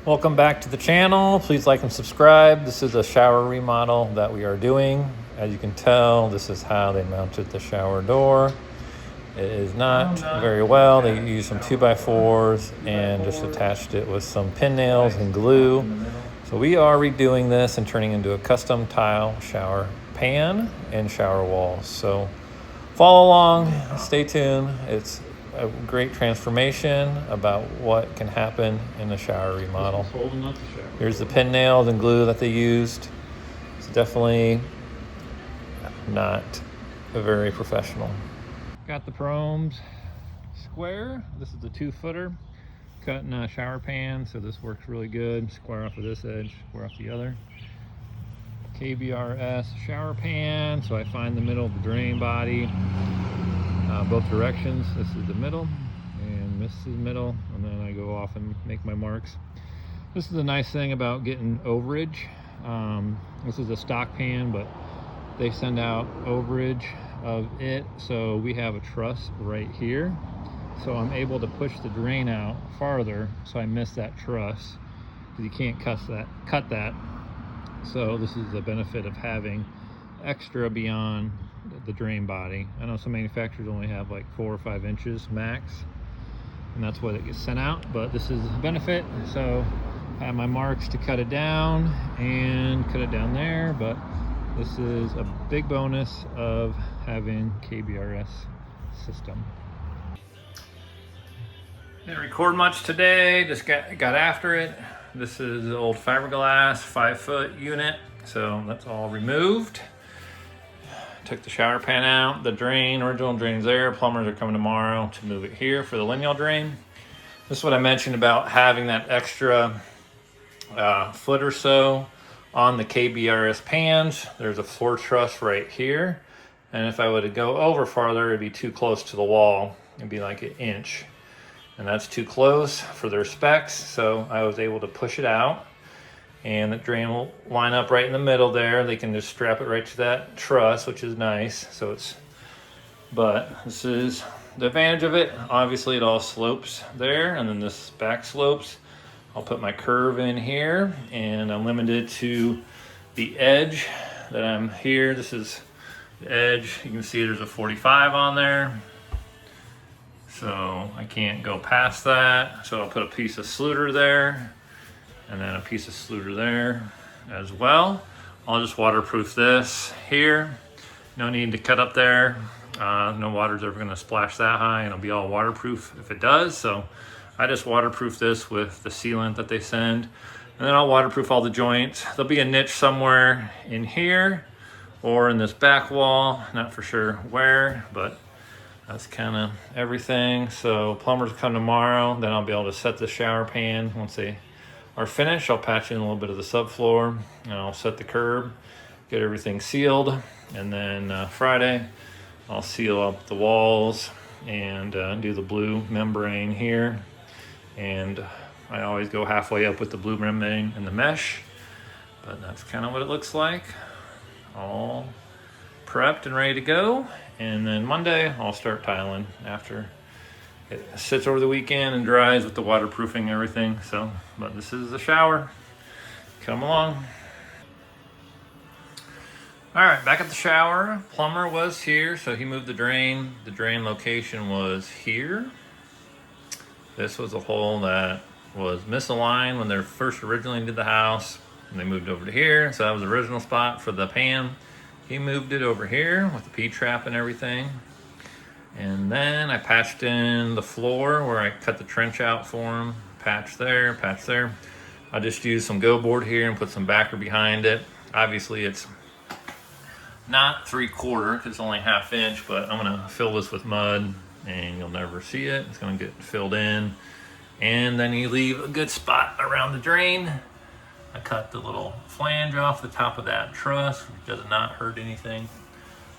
Welcome back to the channel. Please like and subscribe. This is a shower remodel that we are doing. As you can tell, this is how they mounted the shower door. It is not very well. They used some 2x4s and just attached it with some pin nails and glue. So we are redoing this and turning into a custom tile shower pan and shower walls. So follow along, stay tuned. It's a great transformation about what can happen in a shower remodel. Here's the pin nails and glue that they used. It's definitely not very professional. Got the Promes square. This is the 2-footer cutting a shower pan, so this works really good. Square off of this edge, square off the other. KBRS shower pan, so I find the middle of the drain body, both directions. This is the middle and this is the middle, and then I go off and make my marks. This is the nice thing about getting overage. This is a stock pan, but they send out overage of it, so we have a truss right here, so I'm able to push the drain out farther, so I miss that truss because you can't cut that. So this is the benefit of having extra beyond the drain body. I know some manufacturers only have like 4 or 5 inches max, and that's what it gets sent out, but this is a benefit. So I have my marks to cut it down and cut it down there, but this is a big bonus of having KBRS system. Didn't record much today, just got after it. This is the old fiberglass 5-foot unit, so that's all removed. Took the shower pan out, the drain, original drain's there. Plumbers are coming tomorrow to move it here for the lineal drain. This is what I mentioned about having that extra foot or so on the KBRS pans. There's a floor truss right here, and if I were to go over farther, it'd be too close to the wall. It'd be like 1 inch, and that's too close for their specs, so I was able to push it out, and the drain will line up right in the middle there. They can just strap it right to that truss, which is nice. So but this is the advantage of it. Obviously it all slopes there, and then this back slopes. I'll put my curve in here, and I'm limited to the edge that I'm here. This is the edge. You can see there's a 45 on there, so I can't go past that. So I'll put a piece of sluter there, and then a piece of sluter there as well. I'll just waterproof this here. No need to cut up there. No water's ever gonna splash that high, and it'll be all waterproof if it does. So I just waterproof this with the sealant that they send, and then I'll waterproof all the joints. There'll be a niche somewhere in here or in this back wall, not for sure where, but that's kind of everything. So plumbers come tomorrow, then I'll be able to set the shower pan. Once they are finished, I'll patch in a little bit of the subfloor, and I'll set the curb, get everything sealed, and then Friday I'll seal up the walls and do the blue membrane here. And I always go halfway up with the blue membrane and the mesh, but that's kind of what it looks like. All prepped and ready to go. And then Monday I'll start tiling after it sits over the weekend and dries with the waterproofing and everything. So, but this is the shower. Come along. All right, back at the shower. Plumber was here, so he moved the drain. The drain location was here. This was a hole that was misaligned when they first originally did the house, and they moved over to here. So that was the original spot for the pan. He moved it over here with the P-trap and everything. And then I patched in the floor where I cut the trench out for him. Patch there, patch there. I just used some go board here and put some backer behind it. Obviously it's not 3/4 because it's only 1/2 inch, but I'm gonna fill this with mud and you'll never see it. It's gonna get filled in. And then you leave a good spot around the drain. I cut the little flange off the top of that truss, which does not hurt anything.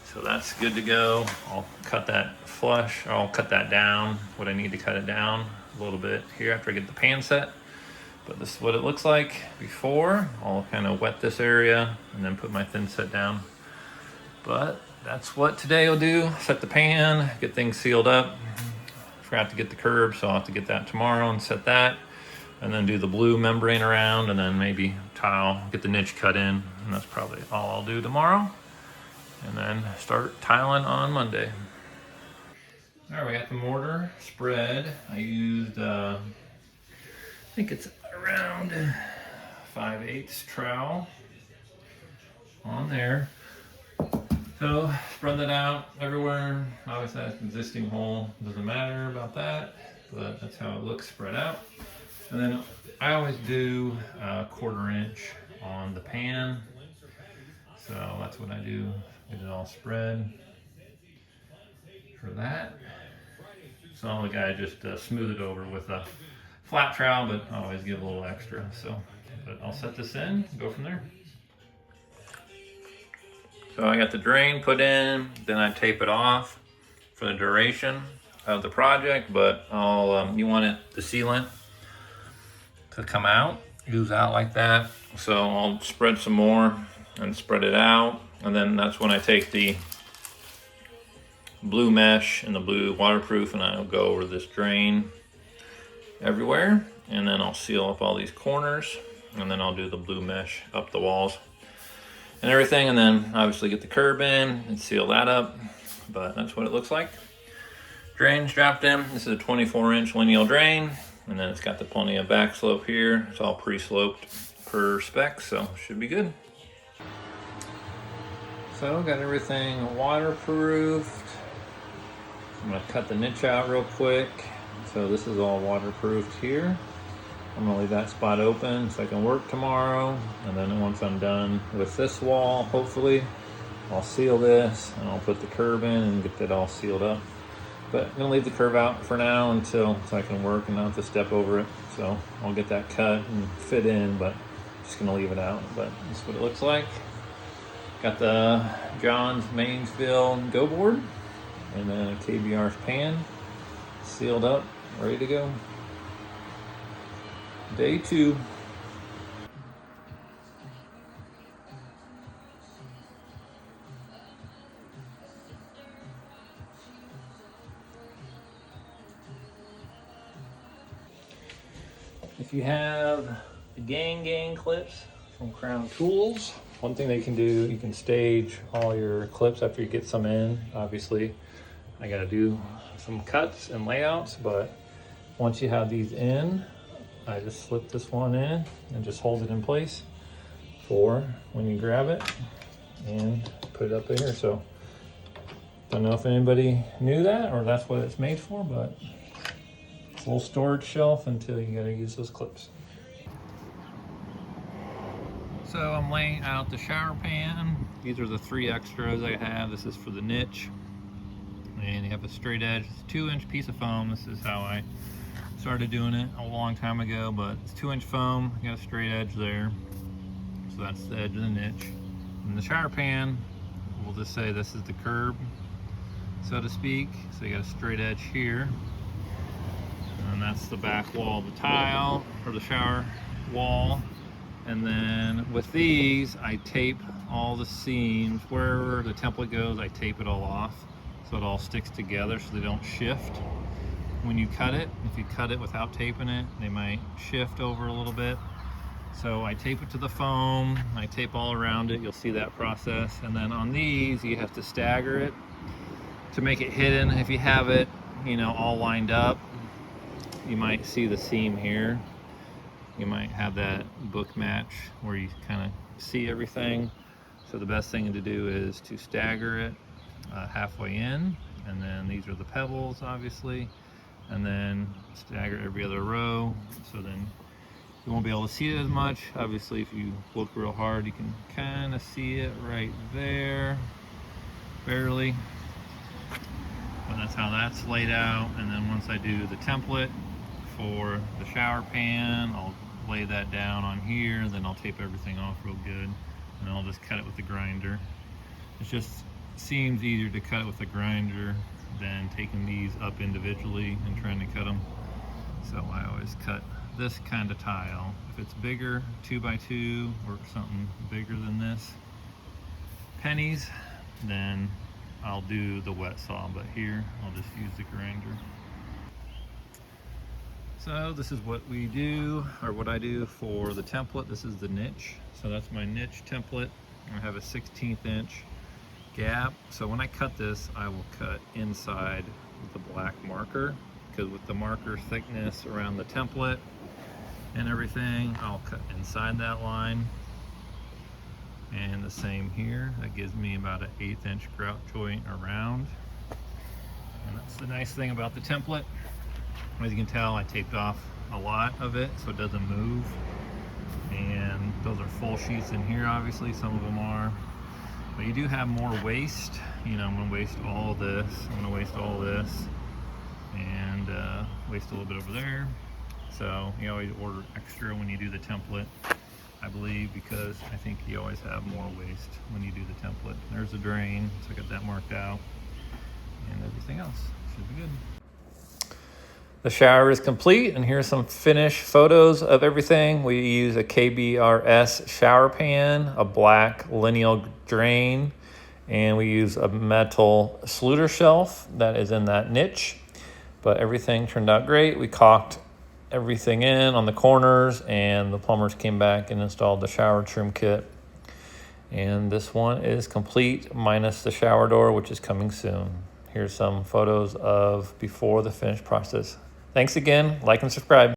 So that's good to go. I'll cut that flush, or I'll cut that down, what I need to cut it down a little bit here after I get the pan set. But this is what it looks like before. I'll kind of wet this area and then put my thin set down. But that's what today will do. Set the pan, get things sealed up. Forgot to get the curb, so I'll have to get that tomorrow and set that. and then do the blue membrane around, and then maybe tile, get the niche cut in, and that's probably all I'll do tomorrow. And then start tiling on Monday. All right, we got the mortar spread. I used, I think it's around 5/8 trowel on there. So spread that out everywhere. Obviously that's an existing hole, doesn't matter about that, but that's how it looks spread out. And then I always do a 1/4 inch on the pan. So that's what I do, get it all spread for that. So the guy just smooth it over with a flat trowel, but I always give a little extra. So, but I'll set this in, go from there. So I got the drain put in, then I tape it off for the duration of the project, but I'll, you want the sealant to come out, ooze out like that. So I'll spread some more and spread it out. And then that's when I take the blue mesh and the blue waterproof and I'll go over this drain everywhere. And then I'll seal up all these corners, and then I'll do the blue mesh up the walls and everything, and then obviously get the curb in and seal that up. But that's what it looks like. Drain's dropped in. This is a 24-inch lineal drain, and then it's got the plenty of back slope here. It's all pre-sloped per spec, so should be good. So got everything waterproofed. I'm gonna cut the niche out real quick. So this is all waterproofed here. I'm gonna leave that spot open so I can work tomorrow. And then once I'm done with this wall, hopefully, I'll seal this and I'll put the curb in and get that all sealed up. But I'm gonna leave the curb out for now until so I can work and not have to step over it. So I'll get that cut and fit in, but just gonna leave it out. But this is what it looks like. Got the John's Mainsville Go board and then a KBR's pan sealed up, ready to go. Day 2. If you have the gang clips from Crown Tools, one thing they can do, you can stage all your clips after you get some in. Obviously, I gotta do some cuts and layouts, but once you have these in, I just slip this one in and just hold it in place for when you grab it and put it up there. So don't know if anybody knew that or that's what it's made for, but it's a little storage shelf until you gotta use those clips. So I'm laying out the shower pan. These are the 3 extras I have. This is for the niche. And you have a straight edge. It's a 2-inch piece of foam. This is how I started doing it a long time ago, but it's 2-inch foam, got a straight edge there. So that's the edge of the niche. And the shower pan, we'll just say this is the curb, so to speak. So you got a straight edge here. And that's the back wall of the tile, or the shower wall. And then with these, I tape all the seams. Wherever the template goes, I tape it all off so it all sticks together so they don't shift. When you cut it, if you cut it without taping it, they might shift over a little bit. So I tape it to the foam, I tape all around it, you'll see that process. And then on these, you have to stagger it to make it hidden. If you have it, you know, all lined up, you might see the seam here. You might have that book match where you kind of see everything. So the best thing to do is to stagger it halfway in. And then these are the pebbles, obviously. And then stagger every other row, so then you won't be able to see it as much. Obviously, if you look real hard, you can kind of see it right there, barely. But that's how that's laid out. And then once I do the template for the shower pan, I'll lay that down on here, then I'll tape everything off real good, and I'll just cut it with the grinder. It just seems easier to cut it with the grinder than taking these up individually and trying to cut them. So I always cut this kind of tile. If it's bigger, 2x2 or something bigger than this, pennies, then I'll do the wet saw, but here I'll just use the grinder. So this is what we do, or what I do for the template. This is the niche. So that's my niche template. I have a 1/16 inch gap. So when I cut this, I will cut inside with the black marker, because with the marker thickness around the template and everything, I'll cut inside that line. And the same here, that gives me about an 1/8 inch grout joint around. And that's the nice thing about the template. As you can tell, I taped off a lot of it so it doesn't move. And those are full sheets in here, obviously, some of them are. But you do have more waste. You know, I'm gonna waste all this, I'm gonna waste all this, and waste a little bit over there. So you always order extra when you do the template, I believe, because I think you always have more waste when you do the template. There's the drain, so I got that marked out, and everything else should be good. The shower is complete, and here's some finished photos of everything. We use a KBRS shower pan, a black lineal drain, and we use a metal sluter shelf that is in that niche. But everything turned out great. We caulked everything in on the corners, and the plumbers came back and installed the shower trim kit. And this one is complete, minus the shower door, which is coming soon. Here's some photos of before the finished process. Thanks again, like and subscribe.